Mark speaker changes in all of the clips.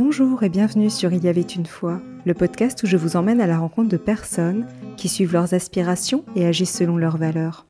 Speaker 1: Bonjour et bienvenue sur Il y avait une fois, le podcast où je vous emmène à la rencontre de personnes qui suivent leurs aspirations et agissent selon leurs valeurs.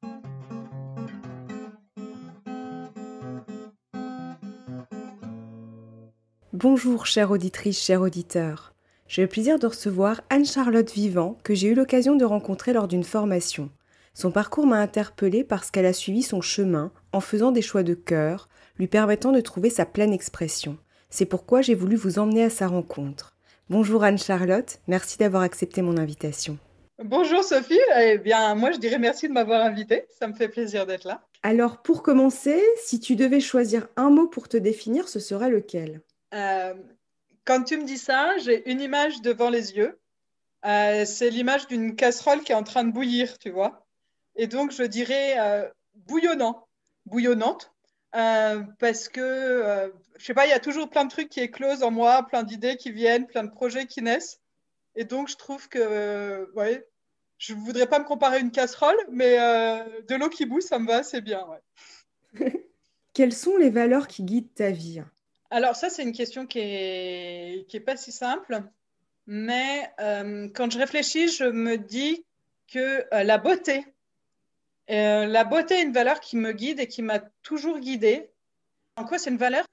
Speaker 1: Bonjour chère auditrice, chers auditeurs. J'ai le plaisir de recevoir Anne-Charlotte Vivant que j'ai eu l'occasion de rencontrer lors d'une formation. Son parcours m'a interpellée parce qu'elle a suivi son chemin en faisant des choix de cœur, lui permettant de trouver sa pleine expression. C'est pourquoi j'ai voulu vous emmener à sa rencontre. Bonjour Anne-Charlotte, merci d'avoir accepté mon invitation.
Speaker 2: Bonjour Sophie, eh bien moi je dirais merci de m'avoir invitée, ça me fait plaisir d'être là.
Speaker 1: Alors pour commencer, si tu devais choisir un mot pour te définir, ce serait lequel ?
Speaker 2: Euh, Quand tu me dis ça, j'ai une image devant les yeux. C'est l'image d'une casserole qui est en train de bouillir, tu vois. Et donc je dirais bouillonnant, bouillonnante, parce que je sais pas, il y a toujours plein de trucs qui éclosent en moi, plein d'idées qui viennent, plein de projets qui naissent. Et donc je trouve que ouais, je voudrais pas me comparer à une casserole, mais de l'eau qui bout, ça me va assez bien. Ouais.
Speaker 1: Quelles sont les valeurs qui guident ta vie ?
Speaker 2: Alors ça, c'est une question qui est pas si simple, mais quand je réfléchis, je me dis que la beauté est une valeur qui me guide et qui m'a toujours guidée. En quoi c'est une valeur?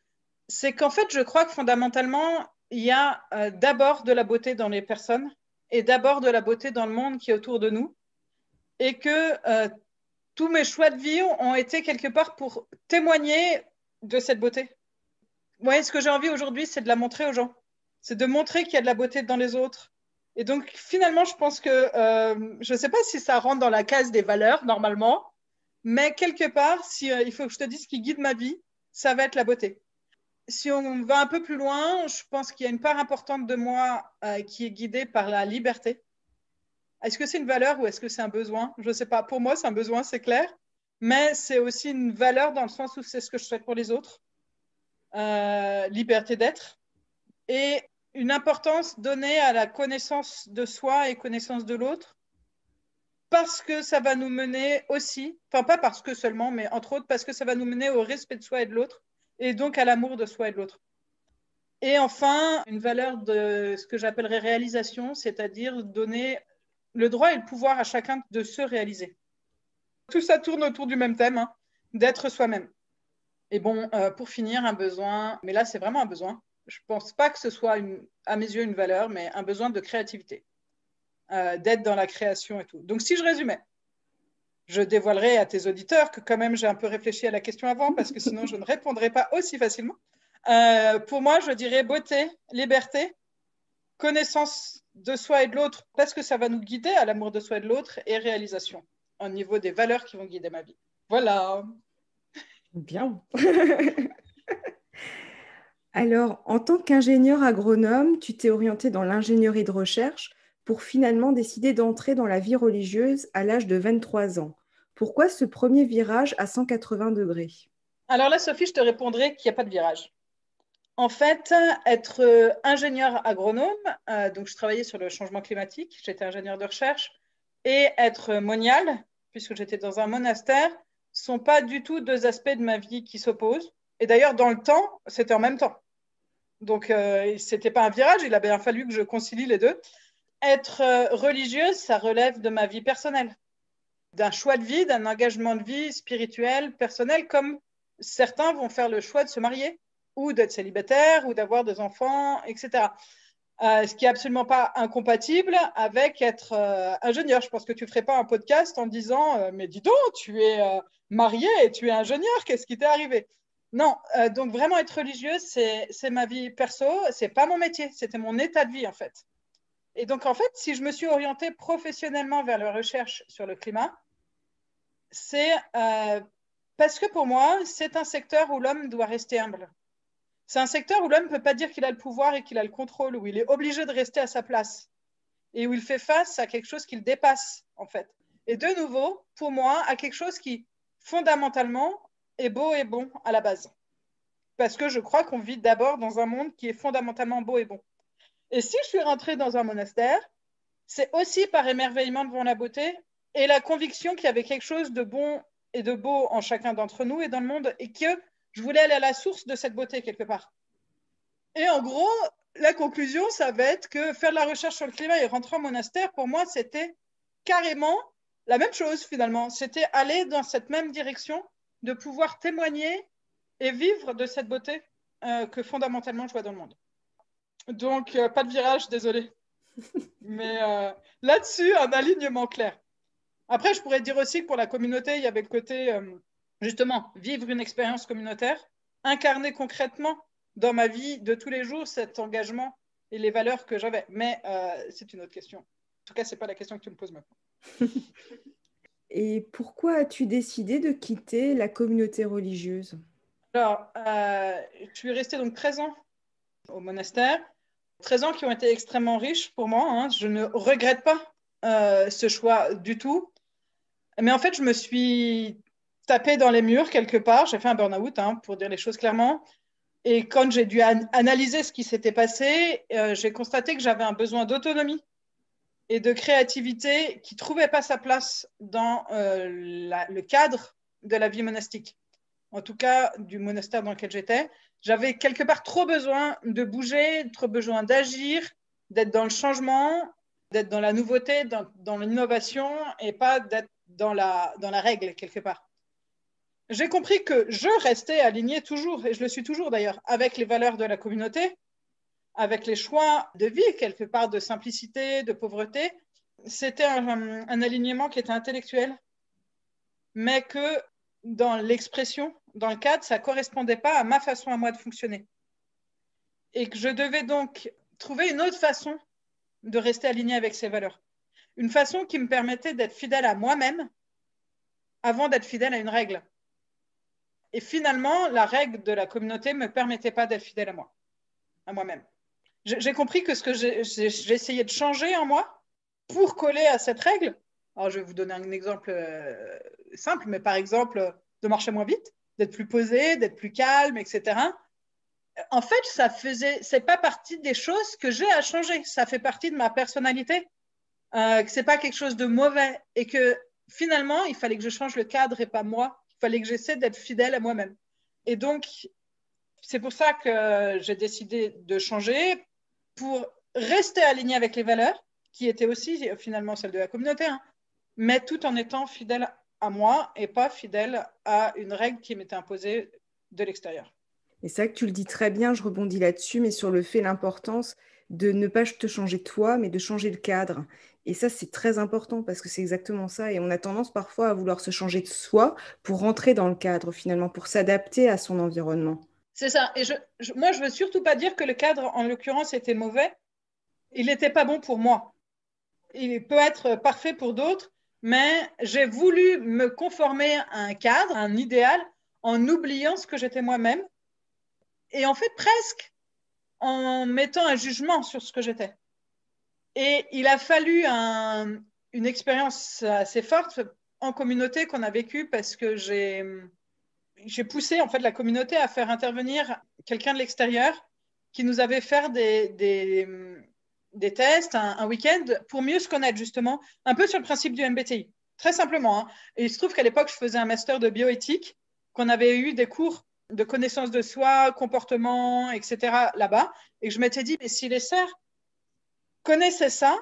Speaker 2: C'est qu'en fait, je crois que fondamentalement, il y a d'abord de la beauté dans les personnes et d'abord de la beauté dans le monde qui est autour de nous, et que tous mes choix de vie ont été quelque part pour témoigner de cette beauté. Ouais, ce que j'ai envie aujourd'hui, c'est de la montrer aux gens. C'est de montrer qu'il y a de la beauté dans les autres. Et donc, finalement, je pense que je ne sais pas si ça rentre dans la case des valeurs, normalement, mais quelque part, si il faut que je te dise ce qui guide ma vie, ça va être la beauté. Si on va un peu plus loin, je pense qu'il y a une part importante de moi qui est guidée par la liberté. Est-ce que c'est une valeur ou est-ce que c'est un besoin? Je ne sais pas. Pour moi, c'est un besoin, c'est clair. Mais c'est aussi une valeur dans le sens où c'est ce que je souhaite pour les autres. Liberté d'être, et une importance donnée à la connaissance de soi et connaissance de l'autre, parce que ça va nous mener aussi, enfin pas parce que seulement, mais entre autres parce que ça va nous mener au respect de soi et de l'autre, et donc à l'amour de soi et de l'autre. Et enfin, une valeur de ce que j'appellerais réalisation, c'est-à-dire donner le droit et le pouvoir à chacun de se réaliser. Tout ça tourne autour du même thème, hein, d'être soi-même. Et bon, pour finir, un besoin, mais là c'est vraiment un besoin. Je ne pense pas que ce soit à mes yeux une valeur, mais un besoin de créativité, d'être dans la création et tout. Donc si je résumais, je dévoilerai à tes auditeurs que quand même j'ai un peu réfléchi à la question avant, parce que sinon je ne répondrai pas aussi facilement. Pour moi, je dirais beauté, liberté, connaissance de soi et de l'autre, parce que ça va nous guider à l'amour de soi et de l'autre, et réalisation, au niveau des valeurs qui vont guider ma vie. Voilà.
Speaker 1: Bien. Alors, en tant qu'ingénieur agronome, tu t'es orienté dans l'ingénierie de recherche pour finalement décider d'entrer dans la vie religieuse à l'âge de 23 ans. Pourquoi ce premier virage à 180 degrés ?
Speaker 2: Alors là, Sophie, je te répondrai qu'il n'y a pas de virage. En fait, être ingénieur agronome, donc je travaillais sur le changement climatique, j'étais ingénieur de recherche, et être monial, puisque j'étais dans un monastère, sont pas du tout deux aspects de ma vie qui s'opposent. Et d'ailleurs, dans le temps, c'était en même temps. Donc, c'était pas un virage, il a bien fallu que je concilie les deux. Être religieuse, ça relève de ma vie personnelle, d'un choix de vie, d'un engagement de vie spirituel, personnel, comme certains vont faire le choix de se marier ou d'être célibataire ou d'avoir des enfants, etc. Ce qui est absolument pas incompatible avec être ingénieur. Je pense que tu ne ferais pas un podcast en disant mais dis donc, tu es marié et tu es ingénieur, qu'est-ce qui t'est arrivé? Non, donc vraiment être religieuse, c'est ma vie perso, c'est pas mon métier, c'était mon état de vie en fait. Et donc en fait, si je me suis orientée professionnellement vers la recherche sur le climat, c'est parce que pour moi, c'est un secteur où l'homme doit rester humble. C'est un secteur où l'homme ne peut pas dire qu'il a le pouvoir et qu'il a le contrôle, où il est obligé de rester à sa place et où il fait face à quelque chose qu'il dépasse, en fait. Et de nouveau, pour moi, à quelque chose qui, fondamentalement, est beau et bon à la base. Parce que je crois qu'on vit d'abord dans un monde qui est fondamentalement beau et bon. Et si je suis rentrée dans un monastère, c'est aussi par émerveillement devant la beauté et la conviction qu'il y avait quelque chose de bon et de beau en chacun d'entre nous et dans le monde, et que je voulais aller à la source de cette beauté quelque part. Et en gros, la conclusion, ça va être que faire de la recherche sur le climat et rentrer au monastère, pour moi, c'était carrément la même chose finalement. C'était aller dans cette même direction, de pouvoir témoigner et vivre de cette beauté que fondamentalement je vois dans le monde. Donc, pas de virage, désolé. Mais là-dessus, un alignement clair. Après, je pourrais dire aussi que pour la communauté, il y avait le côté, justement, vivre une expérience communautaire, incarner concrètement dans ma vie de tous les jours cet engagement et les valeurs que j'avais. Mais c'est une autre question. En tout cas, ce n'est pas la question que tu me poses maintenant.
Speaker 1: Et pourquoi as-tu décidé de quitter la communauté religieuse?
Speaker 2: Alors, je suis restée donc 13 ans au monastère, 13 ans qui ont été extrêmement riches pour moi. Hein. Je ne regrette pas ce choix du tout. Mais en fait, je me suis tapée dans les murs quelque part. J'ai fait un burn-out, hein, pour dire les choses clairement. Et quand j'ai dû analyser ce qui s'était passé, j'ai constaté que j'avais un besoin d'autonomie et de créativité qui ne trouvait pas sa place dans le cadre de la vie monastique. En tout cas, du monastère dans lequel j'étais. J'avais quelque part trop besoin de bouger, trop besoin d'agir, d'être dans le changement, d'être dans la nouveauté, dans l'innovation et pas d'être dans la règle quelque part. J'ai compris que je restais alignée toujours, et je le suis toujours d'ailleurs, avec les valeurs de la communauté, avec les choix de vie, quelque part de simplicité, de pauvreté. C'était un alignement qui était intellectuel, mais que dans l'expression, dans le cadre, ça ne correspondait pas à ma façon à moi de fonctionner. Et que je devais donc trouver une autre façon de rester alignée avec ces valeurs. Une façon qui me permettait d'être fidèle à moi-même avant d'être fidèle à une règle. Et finalement, la règle de la communauté ne me permettait pas d'être fidèle à moi-même. J'ai compris que ce que j'ai essayé de changer en moi pour coller à cette règle, alors je vais vous donner un exemple simple, mais par exemple, de marcher moins vite, d'être plus posé, d'être plus calme, etc. En fait, c'est pas partie des choses que j'ai à changer. Ça fait partie de ma personnalité, que c'est pas quelque chose de mauvais et que finalement, il fallait que je change le cadre et pas moi. Il fallait que j'essaie d'être fidèle à moi-même. Et donc, c'est pour ça que j'ai décidé de changer pour rester aligné avec les valeurs, qui étaient aussi finalement celles de la communauté, hein, mais tout en étant fidèle à moi et pas fidèle à une règle qui m'était imposée de l'extérieur.
Speaker 1: Et c'est vrai que tu le dis très bien, je rebondis là-dessus, mais sur le fait, l'importance de ne pas te changer toi, mais de changer le cadre. Et ça, c'est très important parce que c'est exactement ça. Et on a tendance parfois à vouloir se changer de soi pour rentrer dans le cadre, finalement, pour s'adapter à son environnement.
Speaker 2: C'est ça. Et moi, je veux surtout pas dire que le cadre, en l'occurrence, était mauvais. Il n'était pas bon pour moi. Il peut être parfait pour d'autres, mais j'ai voulu me conformer à un cadre, à un idéal, en oubliant ce que j'étais moi-même. Et en fait, presque en mettant un jugement sur ce que j'étais. Et il a fallu une expérience assez forte en communauté qu'on a vécue parce que j'ai poussé en fait la communauté à faire intervenir quelqu'un de l'extérieur qui nous avait fait des tests, un week-end pour mieux se connaître justement, un peu sur le principe du MBTI, très simplement. Hein. Et il se trouve qu'à l'époque, je faisais un master de bioéthique, qu'on avait eu des cours de connaissance de soi, comportement, etc. là-bas, et que je m'étais dit, mais si les sœurs connaissaient ça,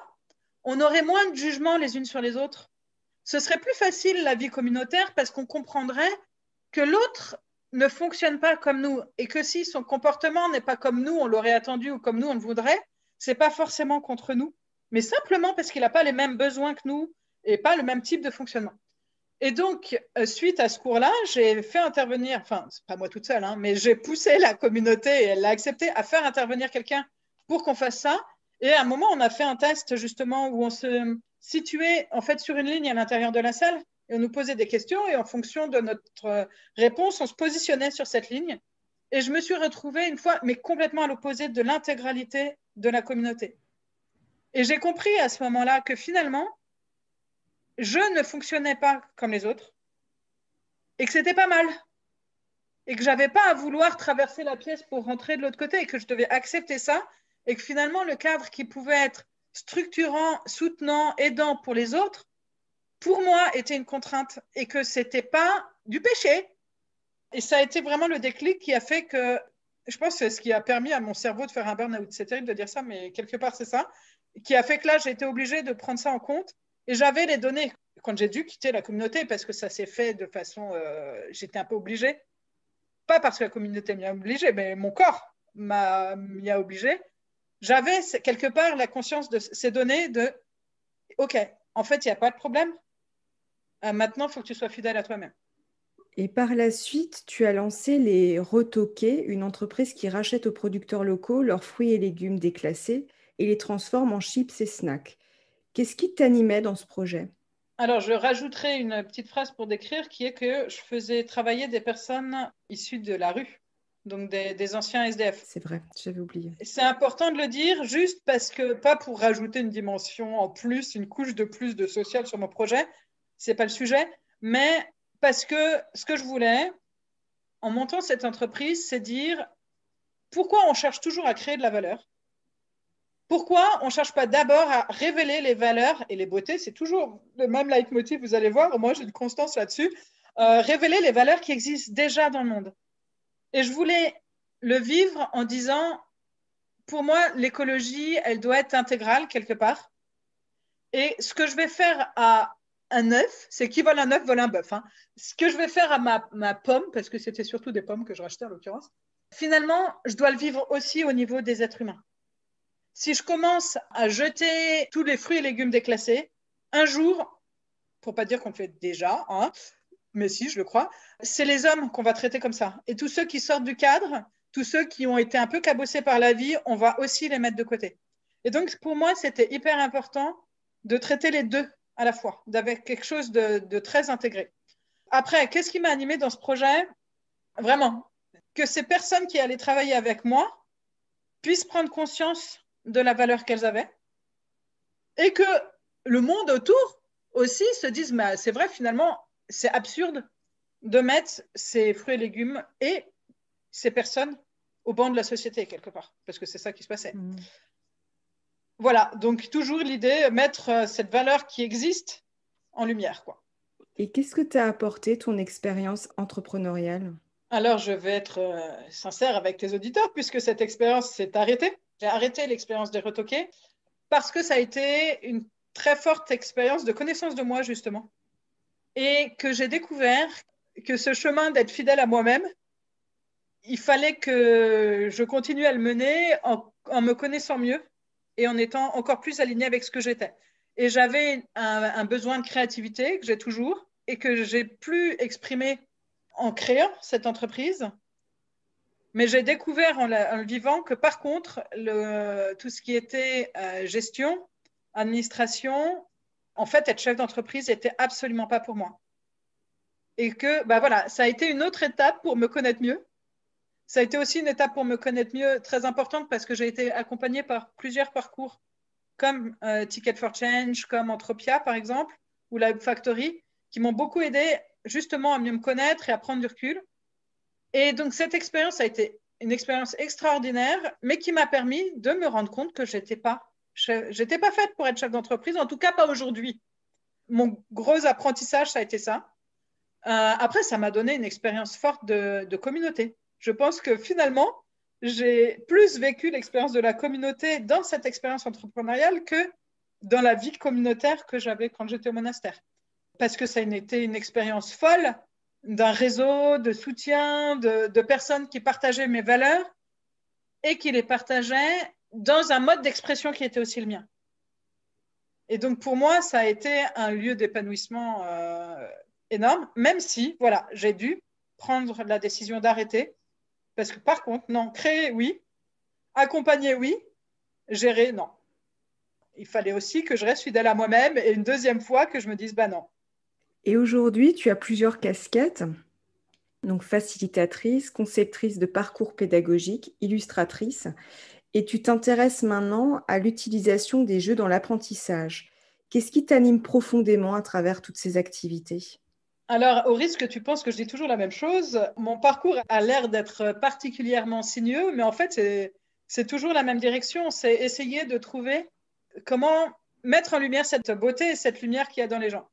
Speaker 2: on aurait moins de jugements les unes sur les autres. Ce serait plus facile la vie communautaire parce qu'on comprendrait que l'autre ne fonctionne pas comme nous et que si son comportement n'est pas comme nous, on l'aurait attendu ou comme nous, on le voudrait, c'est pas forcément contre nous, mais simplement parce qu'il n'a pas les mêmes besoins que nous et pas le même type de fonctionnement. Et donc, suite à ce cours-là, j'ai fait intervenir, enfin, c'est pas moi toute seule, hein, mais j'ai poussé la communauté et elle l'a accepté à faire intervenir quelqu'un pour qu'on fasse ça. Et à un moment, on a fait un test justement où on se situait en fait sur une ligne à l'intérieur de la salle et on nous posait des questions et en fonction de notre réponse, on se positionnait sur cette ligne. Et je me suis retrouvée une fois, mais complètement à l'opposé de l'intégralité de la communauté. Et j'ai compris à ce moment-là que finalement, je ne fonctionnais pas comme les autres et que c'était pas mal et que j'avais pas à vouloir traverser la pièce pour rentrer de l'autre côté et que je devais accepter ça et que finalement le cadre qui pouvait être structurant, soutenant, aidant pour les autres, pour moi était une contrainte et que c'était pas du péché. Et ça a été vraiment le déclic qui a fait que je pense que c'est ce qui a permis à mon cerveau de faire un burn-out. C'est terrible de dire ça, mais quelque part, c'est ça. Qui a fait que là, j'ai été obligée de prendre ça en compte. Et j'avais les données quand j'ai dû quitter la communauté parce que ça s'est fait de façon. J'étais un peu obligée. Pas parce que la communauté m'y a obligée, mais mon corps m'y a obligée. J'avais quelque part la conscience de ces données de OK, en fait, il n'y a pas de problème. Maintenant, il faut que tu sois fidèle à toi-même.
Speaker 1: Et par la suite, tu as lancé les Retoqués, une entreprise qui rachète aux producteurs locaux leurs fruits et légumes déclassés et les transforme en chips et snacks. Qu'est-ce qui t'animait dans ce projet?
Speaker 2: Alors, je rajouterai une petite phrase pour décrire qui est que je faisais travailler des personnes issues de la rue, donc des anciens SDF.
Speaker 1: C'est vrai, j'avais oublié.
Speaker 2: C'est important de le dire, juste parce que, pas pour rajouter une dimension en plus, une couche de plus de social sur mon projet, c'est pas le sujet, mais parce que ce que je voulais, en montant cette entreprise, c'est dire pourquoi on cherche toujours à créer de la valeur. Pourquoi on ne cherche pas d'abord à révéler les valeurs et les beautés? C'est toujours le même leitmotiv, vous allez voir, moi j'ai une constance là-dessus. Révéler les valeurs qui existent déjà dans le monde. Et je voulais le vivre en disant, pour moi, l'écologie, elle doit être intégrale quelque part. Et ce que je vais faire à un œuf, c'est qui vole un œuf vole un bœuf. Hein. Ce que je vais faire à ma pomme, parce que c'était surtout des pommes que je rachetais en l'occurrence, finalement, je dois le vivre aussi au niveau des êtres humains. Si je commence à jeter tous les fruits et légumes déclassés, un jour, pour pas dire qu'on le fait déjà, hein, mais si, je le crois, c'est les hommes qu'on va traiter comme ça. Et tous ceux qui sortent du cadre, tous ceux qui ont été un peu cabossés par la vie, on va aussi les mettre de côté. Et donc, pour moi, c'était hyper important de traiter les deux à la fois, d'avoir quelque chose de très intégré. Après, qu'est-ce qui m'a animé dans ce projet? Vraiment, que ces personnes qui allaient travailler avec moi puissent prendre conscience de la valeur qu'elles avaient et que le monde autour aussi se dise bah, c'est vrai, finalement, c'est absurde de mettre ces fruits et légumes et ces personnes au banc de la société, quelque part, parce que c'est ça qui se passait.
Speaker 1: Mmh.
Speaker 2: Voilà, donc toujours l'idée, mettre cette valeur qui existe en lumière, quoi.
Speaker 1: Et qu'est-ce que t'a apporté ton expérience entrepreneuriale?
Speaker 2: Alors, je vais être sincère avec tes auditeurs, puisque cette expérience s'est arrêtée. J'ai arrêté l'expérience des retoqués parce que ça a été une très forte expérience de connaissance de moi, justement. Et que j'ai découvert que ce chemin d'être fidèle à moi-même, il fallait que je continue à le mener en me connaissant mieux et en étant encore plus alignée avec ce que j'étais. Et j'avais un besoin de créativité que j'ai toujours et que j'ai plus exprimé en créant cette entreprise. Mais j'ai découvert en le vivant que par contre, tout ce qui était gestion, administration, en fait, être chef d'entreprise n'était absolument pas pour moi. Et que bah voilà, ça a été une autre étape pour me connaître mieux. Ça a été aussi une étape pour me connaître mieux, très importante, parce que j'ai été accompagnée par plusieurs parcours, comme Ticket for Change, comme Entropia, par exemple, ou la Hub Factory, qui m'ont beaucoup aidé justement à mieux me connaître et à prendre du recul. Et donc, cette expérience a été une expérience extraordinaire, mais qui m'a permis de me rendre compte que j'étais pas faite pour être chef d'entreprise, en tout cas pas aujourd'hui. Mon gros apprentissage, ça a été ça. Après, ça m'a donné une expérience forte de communauté. Je pense que finalement, j'ai plus vécu l'expérience de la communauté dans cette expérience entrepreneuriale que dans la vie communautaire que j'avais quand j'étais au monastère. Parce que ça a été une expérience folle d'un réseau de soutien, de personnes qui partageaient mes valeurs et qui les partageaient dans un mode d'expression qui était aussi le mien. Et donc, pour moi, ça a été un lieu d'épanouissement énorme, même si, voilà, j'ai dû prendre la décision d'arrêter. Parce que par contre, non, créer, oui. Accompagner, oui. Gérer, non. Il fallait aussi que je reste fidèle à moi-même et une deuxième fois que je me dise, bah non.
Speaker 1: Et aujourd'hui, tu as plusieurs casquettes, donc facilitatrice, conceptrice de parcours pédagogique, illustratrice, et tu t'intéresses maintenant à l'utilisation des jeux dans l'apprentissage. Qu'est-ce qui t'anime profondément à travers toutes ces activités?
Speaker 2: Alors, au risque que tu penses que je dis toujours la même chose, mon parcours a l'air d'être particulièrement sinueux, mais en fait, c'est toujours la même direction. C'est essayer de trouver comment mettre en lumière cette beauté et cette lumière qu'il y a dans les gens.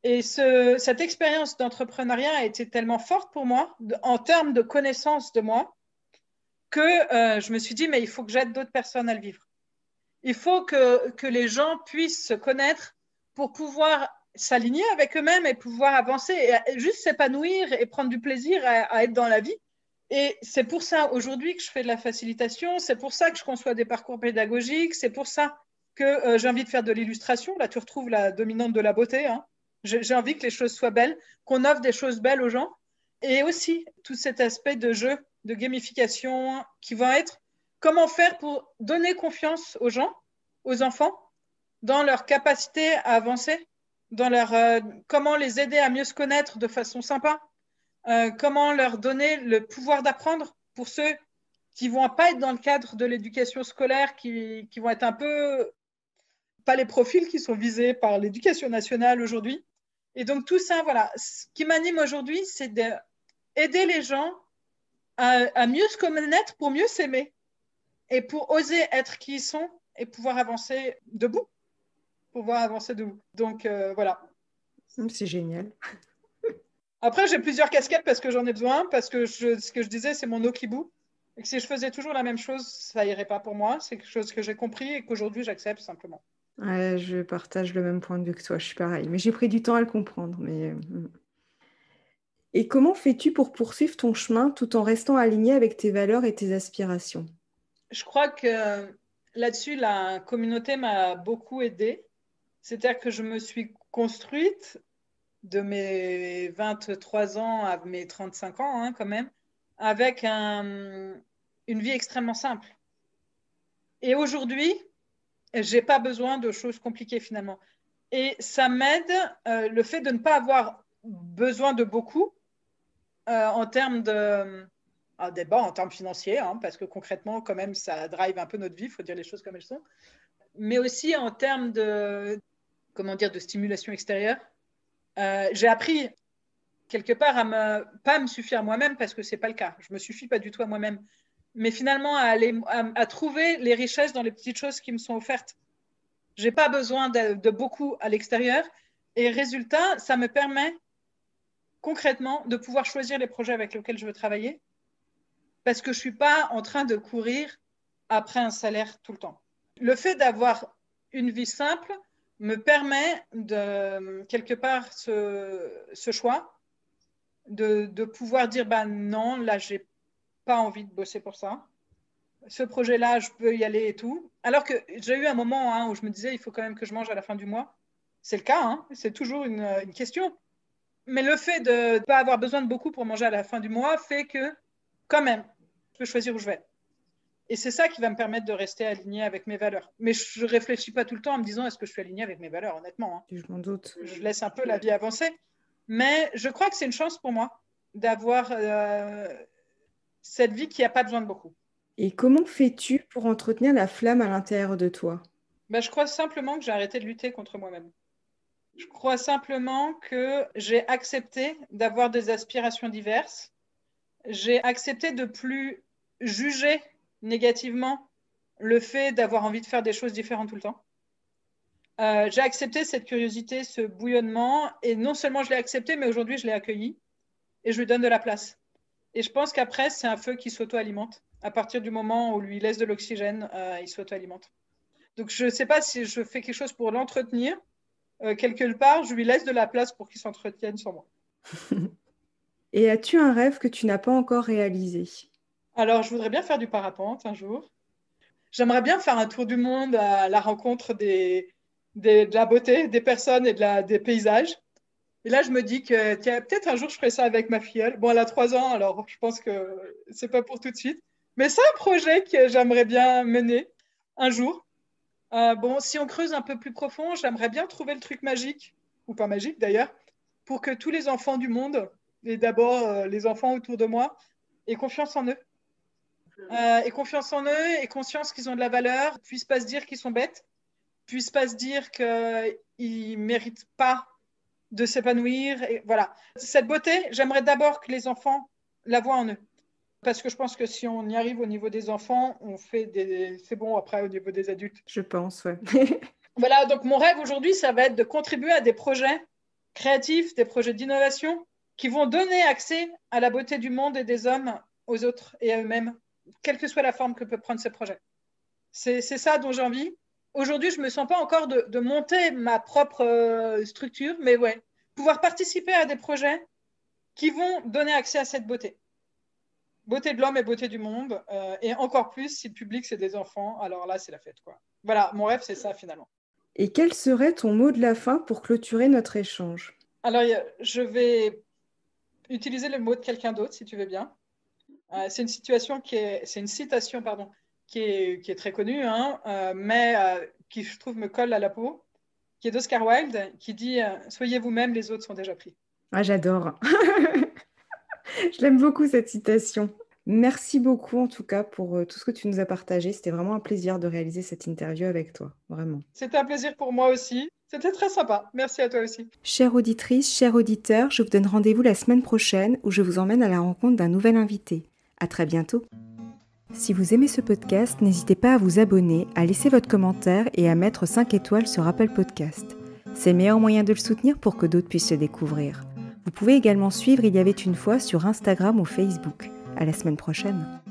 Speaker 2: Et cette expérience d'entrepreneuriat a été tellement forte pour moi, en termes de connaissance de moi, que je me suis dit, mais il faut que j'aide d'autres personnes à le vivre. Il faut que les gens puissent se connaître pour pouvoir s'aligner avec eux-mêmes et pouvoir avancer et juste s'épanouir et prendre du plaisir à être dans la vie. Et c'est pour ça aujourd'hui que je fais de la facilitation, c'est pour ça que je conçois des parcours pédagogiques, c'est pour ça que j'ai envie de faire de l'illustration. Là, tu retrouves la dominante de la beauté. Hein. J'ai envie que les choses soient belles, qu'on offre des choses belles aux gens. Et aussi, tout cet aspect de jeu, de gamification, qui va être comment faire pour donner confiance aux gens, aux enfants, dans leur capacité à avancer, dans comment les aider à mieux se connaître de façon sympa, comment leur donner le pouvoir d'apprendre pour ceux qui ne vont pas être dans le cadre de l'éducation scolaire, qui vont être un peu pas les profils qui sont visés par l'éducation nationale aujourd'hui. Et donc tout ça, voilà, ce qui m'anime aujourd'hui, c'est d'aider les gens à mieux se connaître pour mieux s'aimer et pour oser être qui ils sont et pouvoir avancer debout. Donc voilà.
Speaker 1: C'est génial.
Speaker 2: Après, j'ai plusieurs casquettes parce que j'en ai besoin, parce que ce que je disais, c'est mon okibou. Et que si je faisais toujours la même chose, ça irait pas pour moi. C'est quelque chose que j'ai compris et qu'aujourd'hui, j'accepte simplement.
Speaker 1: Ouais, je partage le même point de vue que toi, je suis pareil. Mais j'ai pris du temps à le comprendre. Et comment fais-tu pour poursuivre ton chemin tout en restant aligné avec tes valeurs et tes aspirations?
Speaker 2: Je crois que là-dessus, la communauté m'a beaucoup aidée. C'est-à-dire que je me suis construite de mes 23 ans à mes 35 ans, hein, quand même, avec une vie extrêmement simple. Et aujourd'hui, j'ai pas besoin de choses compliquées finalement. Et ça m'aide, le fait de ne pas avoir besoin de beaucoup en termes d'abord en termes financiers, hein, parce que concrètement, quand même, ça drive un peu notre vie, il faut dire les choses comme elles sont, mais aussi en termes comment dire, de stimulation extérieure. J'ai appris quelque part pas à me suffire moi-même parce que c'est pas le cas. Je me suffis pas du tout à moi-même, mais finalement à trouver les richesses dans les petites choses qui me sont offertes. J'ai pas besoin de beaucoup à l'extérieur et résultat, ça me permet concrètement de pouvoir choisir les projets avec lesquels je veux travailler parce que je suis pas en train de courir après un salaire tout le temps. Le fait d'avoir une vie simple me permet de quelque part ce choix de pouvoir dire bah non, là j'ai pas envie de bosser pour ça. Ce projet-là, je peux y aller et tout. Alors que j'ai eu un moment hein, où je me disais il faut quand même que je mange à la fin du mois. C'est le cas, hein, c'est toujours une question. Mais le fait de ne pas avoir besoin de beaucoup pour manger à la fin du mois fait que quand même, je peux choisir où je vais. Et c'est ça qui va me permettre de rester aligné avec mes valeurs. Mais je ne réfléchis pas tout le temps en me disant est-ce que je suis aligné avec mes valeurs, honnêtement. Hein.
Speaker 1: Je m'en doute.
Speaker 2: Je laisse un peu la vie avancer. Mais je crois que c'est une chance pour moi d'avoir cette vie qui n'a pas besoin de beaucoup.
Speaker 1: Et comment fais-tu pour entretenir la flamme à l'intérieur de toi?
Speaker 2: Ben, je crois simplement que j'ai arrêté de lutter contre moi-même. Je crois simplement que j'ai accepté d'avoir des aspirations diverses. J'ai accepté de plus juger négativement le fait d'avoir envie de faire des choses différentes tout le temps. J'ai accepté cette curiosité, ce bouillonnement, et non seulement je l'ai accepté, mais aujourd'hui je l'ai accueilli et je lui donne de la place. Et je pense qu'après, c'est un feu qui s'auto-alimente. À partir du moment où on lui laisse de l'oxygène, il s'auto-alimente. Donc je ne sais pas si je fais quelque chose pour l'entretenir. Quelque part, je lui laisse de la place pour qu'il s'entretienne sans moi.
Speaker 1: Et as-tu un rêve que tu n'as pas encore réalisé?
Speaker 2: Alors, je voudrais bien faire du parapente un jour. J'aimerais bien faire un tour du monde à la rencontre de la beauté des personnes et des paysages. Et là, je me dis que tiens, peut-être un jour, je ferai ça avec ma filleule. Bon, elle a 3 ans, alors je pense que c'est pas pour tout de suite. Mais c'est un projet que j'aimerais bien mener un jour. Bon, si on creuse un peu plus profond, j'aimerais bien trouver le truc magique, ou pas magique d'ailleurs, pour que tous les enfants du monde, et d'abord les enfants autour de moi, aient confiance en eux. Aient confiance en eux, aient conscience qu'ils ont de la valeur, puissent pas se dire qu'ils sont bêtes, puissent pas se dire qu'ils méritent pas de s'épanouir. Et voilà. Cette beauté, j'aimerais d'abord que les enfants la voient en eux. Parce que je pense que si on y arrive au niveau des enfants, c'est bon après au niveau des adultes.
Speaker 1: Je pense, ouais.
Speaker 2: Voilà, donc mon rêve aujourd'hui, ça va être de contribuer à des projets créatifs, des projets d'innovation qui vont donner accès à la beauté du monde et des hommes aux autres et à eux-mêmes quelle que soit la forme que peut prendre ce projet. C'est ça dont j'ai envie. Aujourd'hui, je ne me sens pas encore de monter ma propre structure, mais ouais, pouvoir participer à des projets qui vont donner accès à cette beauté. Beauté de l'homme et beauté du monde. Et encore plus si le public, c'est des enfants. Alors là, c'est la fête, quoi. Voilà, mon rêve, c'est ça, finalement.
Speaker 1: Et quel serait ton mot de la fin pour clôturer notre échange?
Speaker 2: Alors, je vais utiliser le mot de quelqu'un d'autre, si tu veux bien. C'est une citation c'est une citation, pardon, qui est très connue, hein, mais qui, je trouve, me colle à la peau, qui est d'Oscar Wilde, qui dit « Soyez vous-même, les autres sont déjà pris ».
Speaker 1: Ah, j'adore. Je l'aime beaucoup cette citation. Merci beaucoup en tout cas pour tout ce que tu nous as partagé. C'était vraiment un plaisir de réaliser cette interview avec toi, vraiment.
Speaker 2: C'était un plaisir pour moi aussi. C'était très sympa. Merci à toi aussi.
Speaker 1: Chère auditrice, chers auditeurs, je vous donne rendez-vous la semaine prochaine où je vous emmène à la rencontre d'un nouvel invité. À très bientôt. Si vous aimez ce podcast, n'hésitez pas à vous abonner, à laisser votre commentaire et à mettre 5 étoiles sur Apple Podcast. C'est le meilleur moyen de le soutenir pour que d'autres puissent le découvrir. Vous pouvez également suivre Il y avait une fois sur Instagram ou Facebook. À la semaine prochaine.